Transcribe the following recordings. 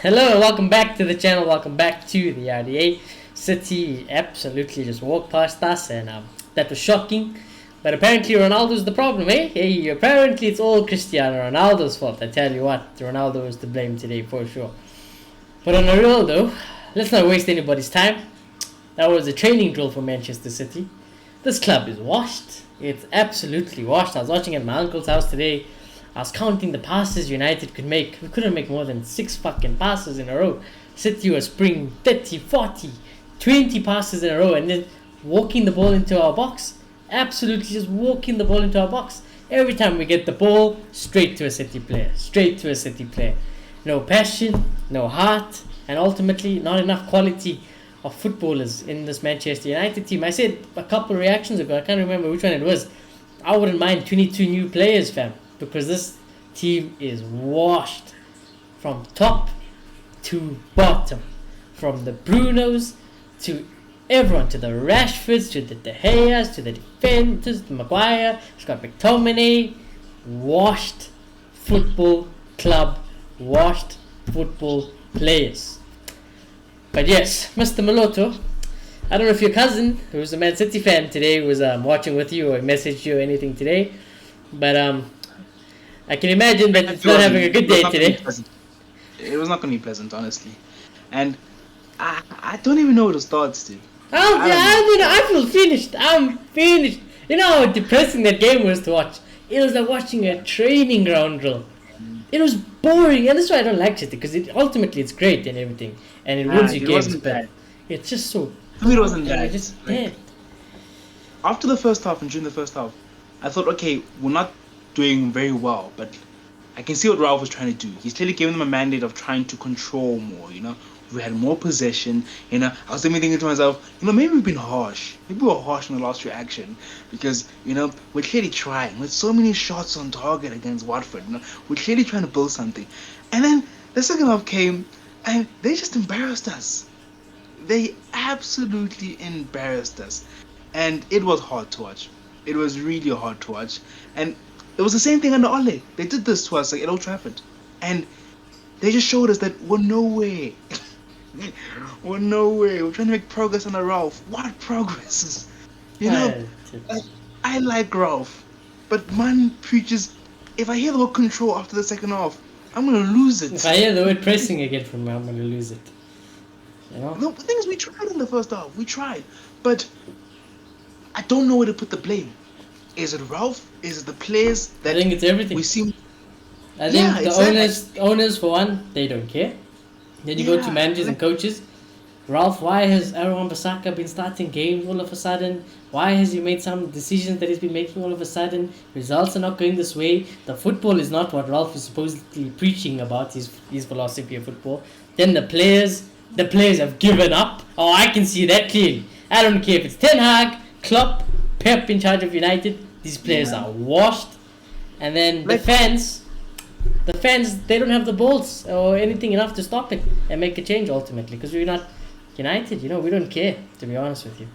Hello, welcome back to the channel. Welcome back to the RDA. City absolutely just walked past us, and that was shocking. But apparently, Ronaldo's the problem, eh? Hey, apparently, it's all Cristiano Ronaldo's fault. I tell you what, Ronaldo is to blame today for sure. But on a real though, let's not waste anybody's time. That was a training drill for Manchester City. This club is washed. It's absolutely washed. I was watching at my uncle's house today. I was counting the passes United could make. We couldn't make more than 6 fucking passes in a row. City was spraying 30, 40, 20 passes in a row and then walking the ball into our box. Absolutely just walking the ball into our box. Every time we get the ball, straight to a City player. Straight to a City player. No passion, no heart, and ultimately not enough quality of footballers in this Manchester United team. I said a couple of reactions ago, I can't remember which one it was. I wouldn't mind 22 new players, fam. Because this team is washed from top to bottom. From the Brunos to everyone, to the Rashfords, to the De Gea's, to the defenders, to Maguire, Scott McTominay. Washed football club, washed football players. But yes, Mr. Maloto, I don't know if your cousin, who's a Man City fan today, was watching with you or messaged you or anything today. But I can imagine that it's not having a good day today. It was not going to be pleasant, honestly. And I don't even know where to start, Steve. I feel finished. I'm finished. You know how depressing that game was to watch? It was like watching a training ground drill. It was boring, and that's why I don't like it, because ultimately it's great and everything, and it wins you games, but it's just so... It wasn't bad. Just dead. After the first half and during the first half, I thought, okay, we're not doing very well, but I can see what Ralph was trying to do. He's clearly giving them a mandate of trying to control more, We had more possession, I was even thinking to myself, maybe we've been harsh. Maybe we were harsh in the last reaction because, we're clearly trying. With so many shots on target against Watford, we're clearly trying to build something. And then the second half came and they just embarrassed us. They absolutely embarrassed us. And it was hard to watch. It was really hard to watch. And it was the same thing under Ole. They did this to us at Old Trafford. And they just showed us that we're nowhere. We're nowhere. We're trying to make progress under Ralph. What progress? I like Ralph. But man preaches, if I hear the word control after the second half, I'm going to lose it. If I hear the word pressing again from me, I'm going to lose it. No, the thing is, we tried in the first half. We tried. But I don't know where to put the blame. Is it Ralph? Is it the players? I think it's everything. I think the owners for one, they don't care. Then you go to managers and coaches. Ralph, why has Aaron Bissaka been starting games all of a sudden? Why has he made some decisions that he's been making all of a sudden? Results are not going this way. The football is not what Ralph is supposedly preaching about, his philosophy of football. Then the players have given up. Oh, I can see that clearly. I don't care if it's Ten Hag, Klopp, Pep in charge of United. These players are washed. And then the fans, they don't have the balls or anything enough to stop it and make a change ultimately, because we're not United, we don't care, to be honest with you.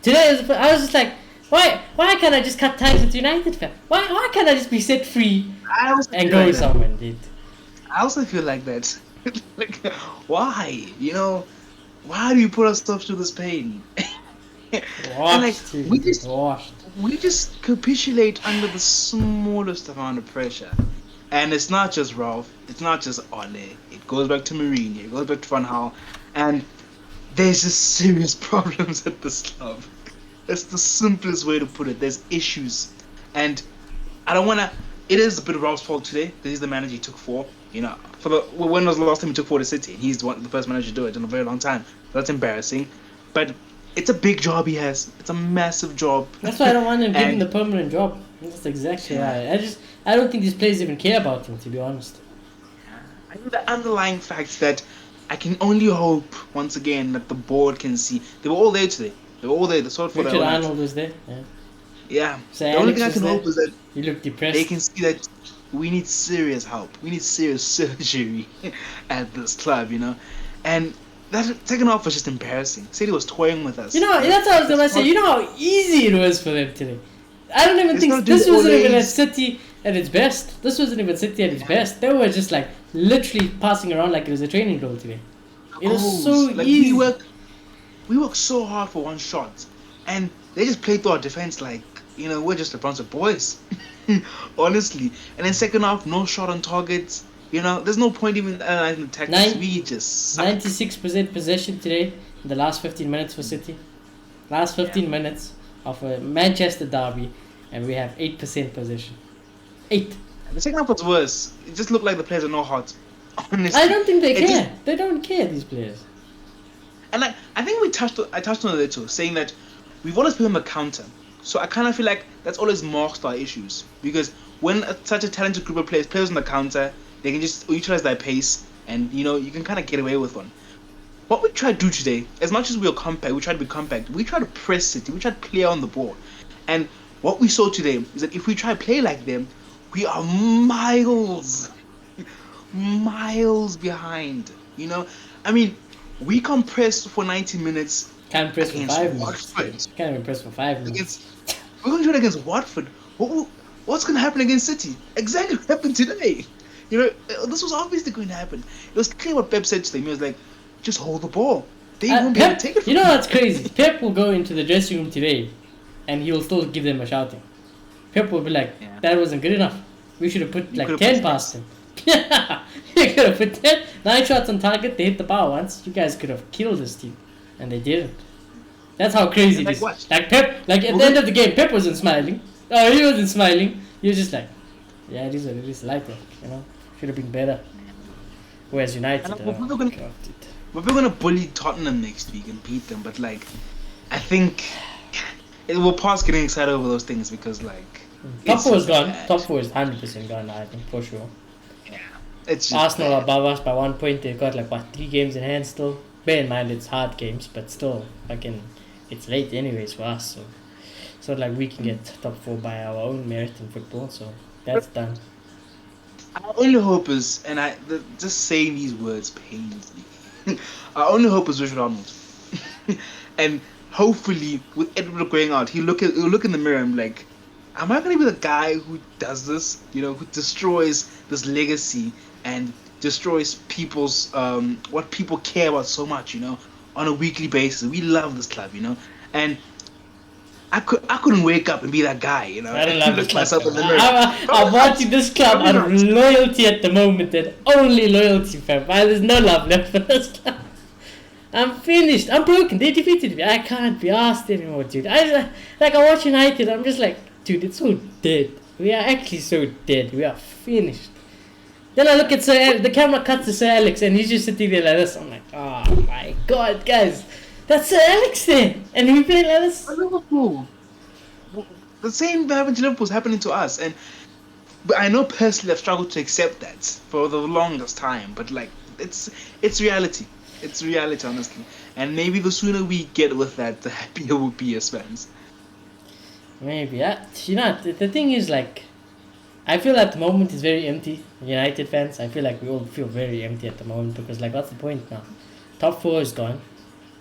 Today I was just like, why can't I just cut ties with United fam? Why can't I just be set free and go somewhere, dude? I also feel like that. Like, why? Why do you put ourselves through this pain? Washed, and we just capitulate under the smallest amount of pressure. And it's not just Ralph, it's not just Ole, it goes back to Mourinho, it goes back to Van Gaal, and there's just serious problems at this club. That's the simplest way to put it. There's issues, and I don't wanna. It is a bit of Ralph's fault today. This is the manager he took for. When was the last time he took for the City? He's the first manager to do it in a very long time. That's embarrassing, but it's a big job he has. It's a massive job. That's why I don't want him giving the permanent job. That's exactly why. I don't think these players even care about him, to be honest. I think the underlying fact that I can only hope, once again, that the board can see. They were all there today. They were all there. They saw it for Richard Arnold was there. Yeah. So the only thing I can hope is that you look depressed. They can see that we need serious help. We need serious surgery at this club, And that second half was just embarrassing. City was toying with us. That's what I was going to say. You know how easy it was for them today. I don't even think this wasn't even a City at its best. This wasn't even City at its best. They were just like literally passing around like it was a training drill today. It was so Like easy. we work so hard for one shot, and they just play through our defense like we're just a bunch of boys, honestly. And then second half, no shot on targets. There's no point even analyzing the tactics. We just suck. 96% possession today in the last 15 minutes for City. Last 15 minutes of a Manchester derby, and we have 8% possession. 8. The second half was worse. It just looked like the players are no heart. Honestly, I don't think they It care. just- They don't care, these players. And I think I touched on it a little, saying that we've always played on the counter. So I kind of feel like that's always masked our issues, because when such a talented group of players on the counter, they can just utilize their pace, and you can kind of get away with one. What we try to do today, as much as we try to be compact. We try to press City. We try to play on the ball, and what we saw today is that if we try to play like them, we are miles behind. I mean, we can press for 90 minutes. Can't press for Against 5 minutes. Watford. Can't even press for 5 minutes. We're going to do it against Watford. What's going to happen against City? Exactly what happened today. This was obviously going to happen. It was clear what Pep said to them. He was like, just hold the ball. They won't be able Pep, to take it from you know what's crazy? Pep will go into the dressing room today, and he will still give them a shouting. Pep will be like, Yeah. that wasn't good enough. We should have put like could've 10 put past him. You could have put 10. 9 shots on target, they hit the bar once. You guys could have killed this team. And they didn't. That's how crazy Like this what? is. Like Pep, like at the end of the game, Pep wasn't smiling. Oh, he wasn't smiling. He was just like, yeah, it is what it is, like that. Should have been better. Whereas United, And we're God, gonna- We're going to bully Tottenham next week and beat them, but I think it will pass getting excited over those things, because Top it's 4 is just gone. bad. Top 4 is 100% gone, I think, for sure. It's just Arsenal are bad. above us by 1 point. They've got 3 games in hand still. Bear in mind it's hard games, but still, it's late anyways for us. So it's not like we can get top 4 by our own merit in football. So that's done. Our only hope is, and just saying these words pains me. Our only hope is Richard Arnold, and hopefully with Edward going out, he'll look in the mirror and be like, "Am I going to be the guy who does this? Who destroys this legacy and destroys people's what people care about so much? On a weekly basis. We love this club, and." I couldn't wake up and be that guy, I don't love this Look club. myself in the mirror. I'm watching this club out of loyalty at the moment, and only loyalty, fam. There's no love left for this club. I'm finished. I'm broken. They defeated me. I can't be asked anymore, dude. I watch United. I'm just like, dude, it's so dead. We are actually so dead. We are finished. Then I look at the camera cuts to Sir Alex, and he's just sitting there like this. I'm like, oh my god, guys. That's Sir Alex there, and we play like this. Liverpool. The same happened to Liverpool's happening to us, but I know personally I've struggled to accept that for the longest time. But it's reality. It's reality, honestly. And maybe the sooner we get with that, the happier we'll be as fans. Maybe. The thing is, I feel at the moment it's very empty. United fans, I feel like we all feel very empty at the moment, because what's the point now? Top 4 is gone.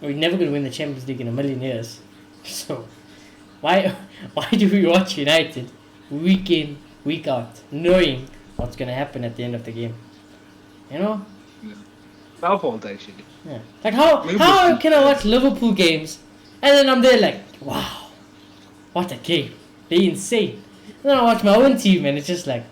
We're never going to win the Champions League in a million years. So, why do we watch United week in, week out, knowing what's going to happen at the end of the game? Our fault, actually. Yeah. How can I watch Liverpool games and then I'm there like, wow, what a game. They're insane. And then I watch my own team and it's just like,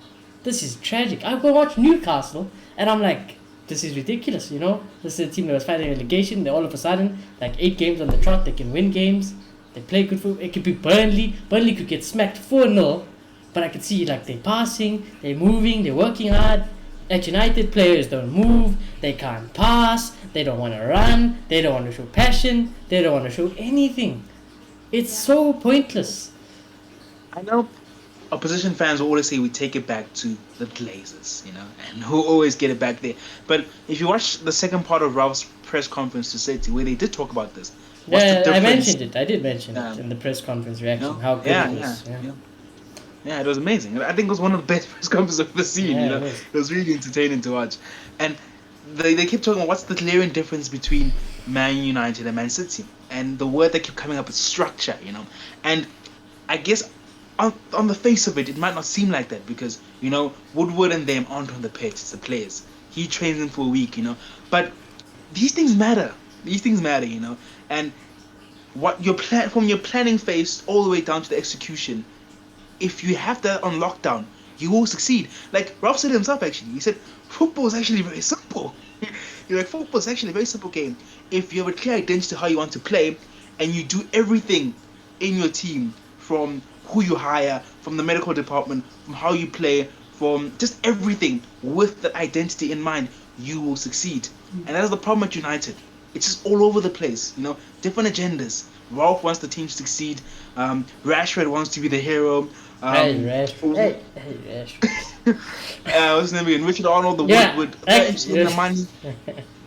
this is tragic. I go watch Newcastle and I'm like, this is ridiculous, This is a team that was fighting relegation. They all of a sudden, 8 games on the trot, they can win games. They play good football. It could be Burnley. Burnley could get smacked 4-0, but I could see they're passing, they're moving, they're working hard. At United, players don't move, they can't pass, they don't want to run, they don't want to show passion, they don't want to show anything. It's so pointless. I know opposition fans will always say we take it back to the Glazers, and who always get it back there. But if you watch the second part of Ralph's press conference to City, where they did talk about this, what's the Yeah, difference? I mentioned it. I did mention it in the press conference reaction. How good it was. Yeah, it was amazing. I think it was one of the best press conferences I've ever seen. Yeah, It was really entertaining to watch. And they kept talking about what's the glaring difference between Man United and Man City. And the word that kept coming up is structure, And I guess on the face of it, it might not seem like that because Woodward and them aren't on the pitch. It's the players. He trains them for a week, but these things matter. These things matter, and what your plan from your planning phase all the way down to the execution. If you have that on lockdown, you will succeed. Like Ralph said himself, actually, he said football is actually very simple. You're like, football is actually a very simple game. If you have a clear identity to how you want to play, and you do everything in your team, from who you hire, from the medical department, from how you play, from just everything with that identity in mind, you will succeed. And that's the problem at United. It's just all over the place, different agendas. Ralph wants the team to succeed. Rashford wants to be the hero. Rashford. What's his name again? Richard Arnold, the Woodward, the money.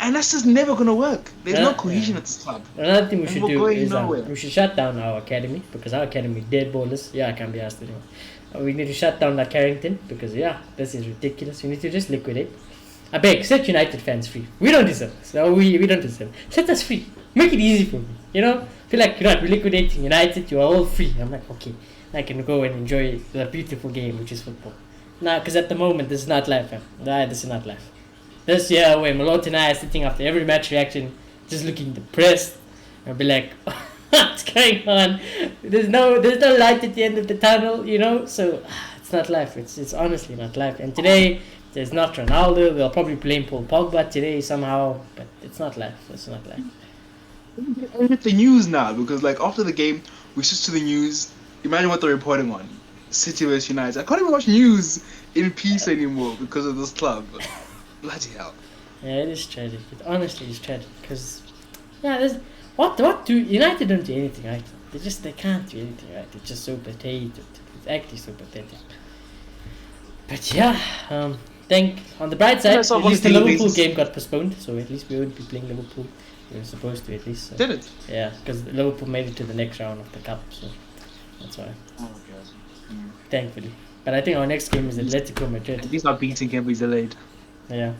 And that's just never gonna work. There's no cohesion at this club. Another thing we should do is we should shut down our academy, because our academy dead ballers. Yeah, I can't be asked anymore. We need to shut down that Carrington, because this is ridiculous. We need to just liquidate. I beg, set United fans free. We don't deserve this. No, we don't deserve it. Set us free. Make it easy for me. Feel like we're liquidating United. You are all free. I'm like, okay, I can go and enjoy the beautiful game, which is football. Nah, because at the moment, this is not life, man. Nah, this is not life. This year, where Malot and I are sitting after every match reaction, just looking depressed, and be like, what's going on? There's no light at the end of the tunnel, So it's not life. It's honestly not life. And today, there's not Ronaldo. They'll probably blame Paul Pogba today somehow, but it's not life. It's not life. It's the news now, because after the game, we switch to the news. Imagine what they're reporting on. City vs United. I can't even watch news in peace anymore because of this club. Bloody hell. Yeah, it is tragic. It honestly is tragic, because there's what do United don't do anything right. They can't do anything right. It's just so pathetic. It's actually so pathetic. But on the bright side, at least the Liverpool game got postponed, so at least we won't be playing Liverpool. We were supposed to, at least. So. Did it? Yeah, because Liverpool made it to the next round of the cup, so that's why. Oh my god. Thankfully. But I think our next game is Atletico Madrid. At least our beating can be delayed. Yeah.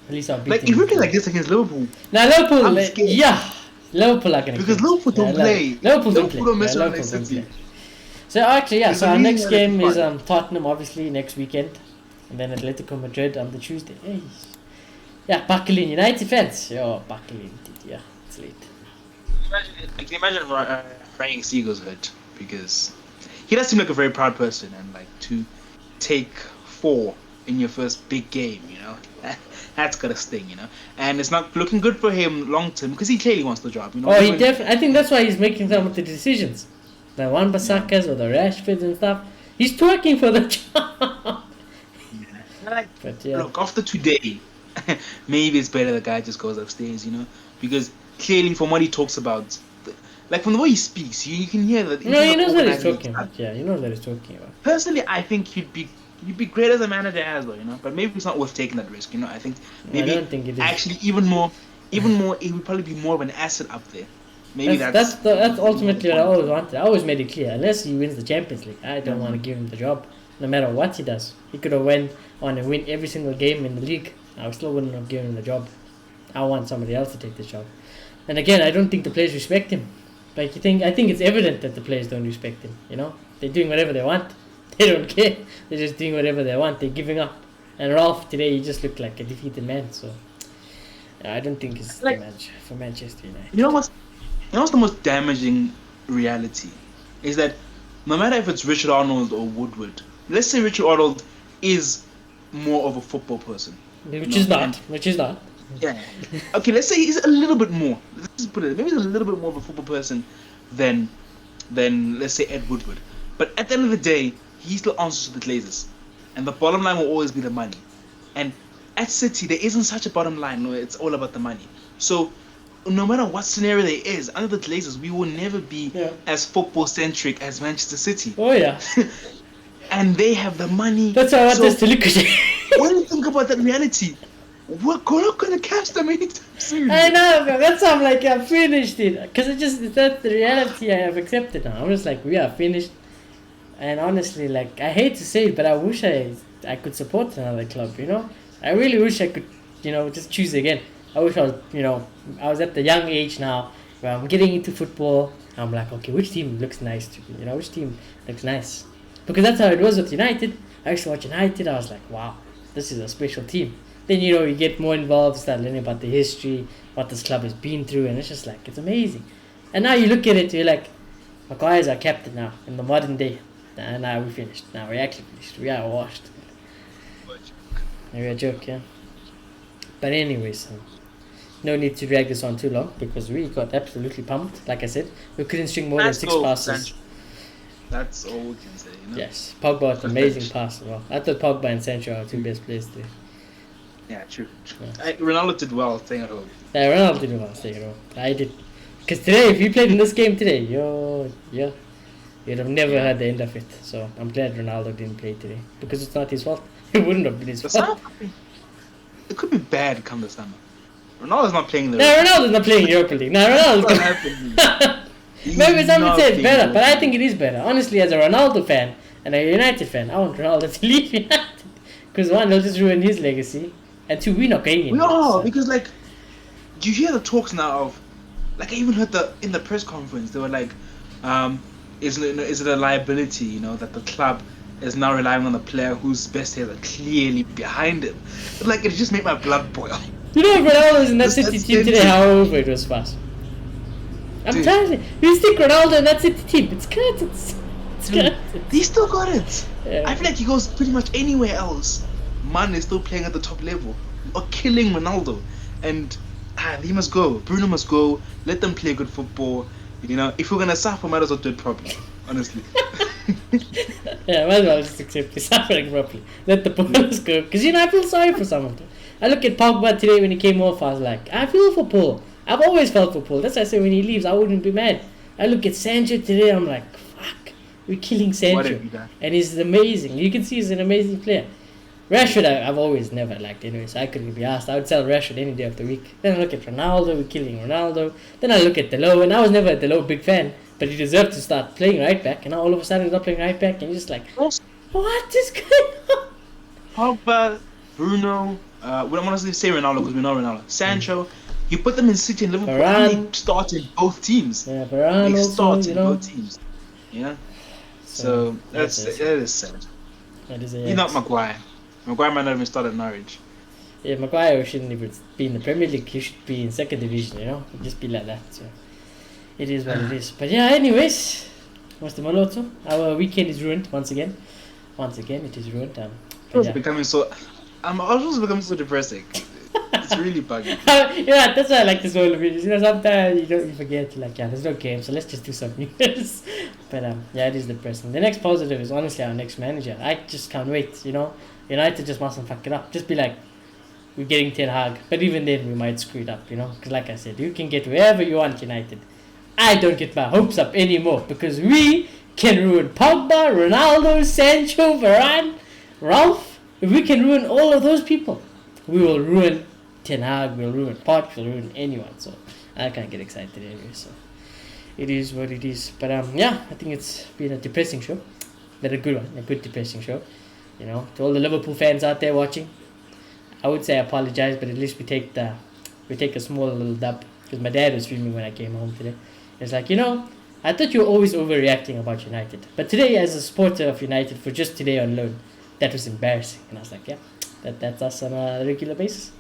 At least our beating. If we play like this against Liverpool. Now Liverpool, Liverpool are gonna. Because Liverpool don't play. Liverpool don't play. Don't mess Liverpool around don't City. play. So actually, so our next game is Tottenham, obviously next weekend, and then Atletico Madrid on the Tuesday. Hey. Yeah, buckle in, United fans. Buckle in. Yeah, it's late. I can imagine Ryan Seagull's hurt, because he does seem like a very proud person, and to take 4 in your first big game, that's gotta sting, and it's not looking good for him long term, because he clearly wants the job, he definitely. I think that's why he's making some of the decisions, the Wan-Bissaka's or the Rashfords and stuff. He's twerking for the job. But look, after today, maybe it's better the guy just goes upstairs, because clearly from what he talks about, from the way he speaks, you can hear that. No, he knows what he's talking about. Yeah, he knows what he's talking about. Personally, I think he'd be great as a manager as well, But maybe it's not worth taking that risk, I think maybe I don't think it is. Actually, even more, it would probably be more of an asset up there. Maybe that's ultimately what I always wanted. I always made it clear. Unless he wins the Champions League, I don't want to give him the job. No matter what he does, he could have went on and win every single game in the league. I still wouldn't have given him the job. I want somebody else to take this job. And again, I don't think the players respect him. I think it's evident that the players don't respect him. They're doing whatever they want. They don't care. They're just doing whatever they want. They're giving up. And Ralph today, he just looked like a defeated man. So I don't think it's the match for Manchester United. You know what's the most damaging reality is that no matter if it's Richard Arnold or Woodward, let's say Richard Arnold is more of a football person. Which is not. Yeah. Okay, let's say he's a little bit more. Let's just put it. Maybe he's a little bit more of a football person than let's say Ed Woodward. But at the end of the day, he still answers to the Glazers, and the bottom line will always be the money. And at City, there isn't such a bottom line where it's all about the money. So no matter what scenario there is, under the Glazers, we will never be as football centric as Manchester City. Oh yeah. And they have the money. That's how I want us to look at it. When you think about that reality, we're not gonna catch them anytime soon. I know, but that's why I'm like, I finished it. Because that's the reality I have accepted now. I'm just like, we are finished. And honestly, I hate to say it, but I wish I could support another club, I really wish I could, just choose again. I wish I was at the young age now where I'm getting into football. I'm like, okay, which team looks nice to me? You know, which team looks nice? Because that's how it was with United. I used to watch United. I was like, wow, this is a special team. Then, you know, you get more involved, start learning about the history, what this club has been through, and it's just like, it's amazing. And now you look at it, you're like, Maguire's our captain now, in the modern day. And now we're finished. Now we're actually finished. We are washed. Maybe a joke, yeah. But anyways, no need to drag this on too long, because we got absolutely pumped. Like I said, we couldn't string more than 6 passes. That's all we can say, you know? Yes, Pogba had an amazing pass as well. I thought Pogba and Sancho are 2 best players today. Yeah, true. Yeah. Ronaldo did well staying at home. Yeah, Ronaldo did well staying at home. I did. Because today, if he played in this game today, you'd have never heard the end of it. So I'm glad Ronaldo didn't play today. Because it's not his fault. It wouldn't have been his fault. It could be bad come the summer. Ronaldo's not playing the... No, Ronaldo's not playing Europa League. No, Ronaldo's maybe some would say it's better, but I think it is better. Honestly, as a Ronaldo fan and a United fan, I want Ronaldo to leave United. Because 1, they'll just ruin his legacy. And 2, we're not going anywhere. No, because like, do you hear the talks now of, like I even heard in the press conference, they were like, is it a liability, you know, that the club is now relying on the player whose best years are clearly behind him. But like, it just made my blood boil. You know, if Ronaldo was in that City team today, how over it was fast. I'm telling you, stick Ronaldo in that City team, it's good. It's good. He still got it. Yeah. I feel like he goes pretty much anywhere else. Man is still playing at the top level, or killing Ronaldo, and he must go. Bruno must go. Let them play good football. You know, if we're gonna suffer, might as well do it properly. Honestly. Yeah, might as well just accept the suffering properly. Let the ballers go, because you know I feel sorry for some of them. I look at Pogba today when he came off. I was like, I feel for Paul. I've always felt for Paul. That's why I say when he leaves, I wouldn't be mad. I look at Sancho today. I'm like, fuck, we're killing Sancho, and he's amazing. You can see he's an amazing player. Rashford, I've always never liked anyway, so I couldn't be asked. I would sell Rashford any day of the week. Then I look at Ronaldo, we're killing Ronaldo. Then I look at Delot, and I was never a Delot big fan, but he deserved to start playing right back, and now all of a sudden he's not playing right back, and you're just like, what is going on? Pogba, Bruno, we don't want to say Ronaldo because we know Ronaldo. Sancho, you put them in City and Liverpool, and they start in both teams. Yeah, Varane they also, start you in know. both teams. Yeah. So that is sad. That is a He's not Maguire. Maguire might not even start at Norwich. Yeah, Maguire shouldn't even be in the Premier League. He should be in 2nd division, you know? It'd just be like that. So it is what it is. But yeah, anyways, Mr. Maloto, our weekend is ruined once again. Once again, it is ruined. It's becoming so... I'm also becoming so depressing. It's really bugging. Yeah, that's why I like this whole videos. You know, sometimes you forget, like, yeah, there's no game, so let's just do some news. But yeah, it is depressing. The next positive is honestly our next manager. I just can't wait, you know? United just mustn't fuck it up. Just be like, we're getting Ten Hag. But even then, we might screw it up, you know? Because like I said, you can get wherever you want United. I don't get my hopes up anymore. Because we can ruin Pogba, Ronaldo, Sancho, Varane, Ralph. If we can ruin all of those people, we will ruin Ten Hag, we'll ruin Poch, we'll ruin anyone. So I can't get excited anyway. So it is what it is. But yeah, I think it's been a depressing show. But a good one, a good depressing show. You know, to all the Liverpool fans out there watching, I would say I apologize, but at least we take a small little dub. Because my dad was filming when I came home today. It's like, you know, I thought you were always overreacting about United, but today, as a supporter of United for just today on loan, that was embarrassing. And I was like, yeah, that's us on a regular basis.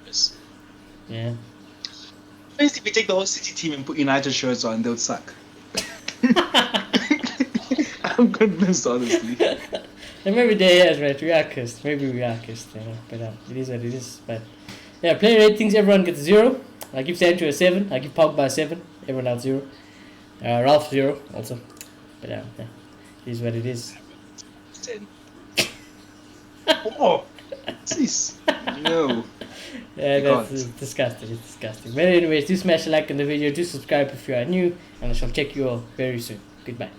Yes. Yeah. Basically, take the whole City team and put United shirts on, they would suck. I'm convinced, honestly. And maybe they is right. We are cursed. Maybe we are cursed, you know. But it is what it is. But yeah, player ratings. Everyone gets 0. I give Sancho a 7. I give Pogba a 7. Everyone else 0. Ralph 0 also. But yeah, it is what it is. 10. Oh, jeez. No. Yeah, that's disgusting. It's disgusting. But anyways, do smash a like on the video. Do subscribe if you are new, and I shall check you all very soon. Goodbye.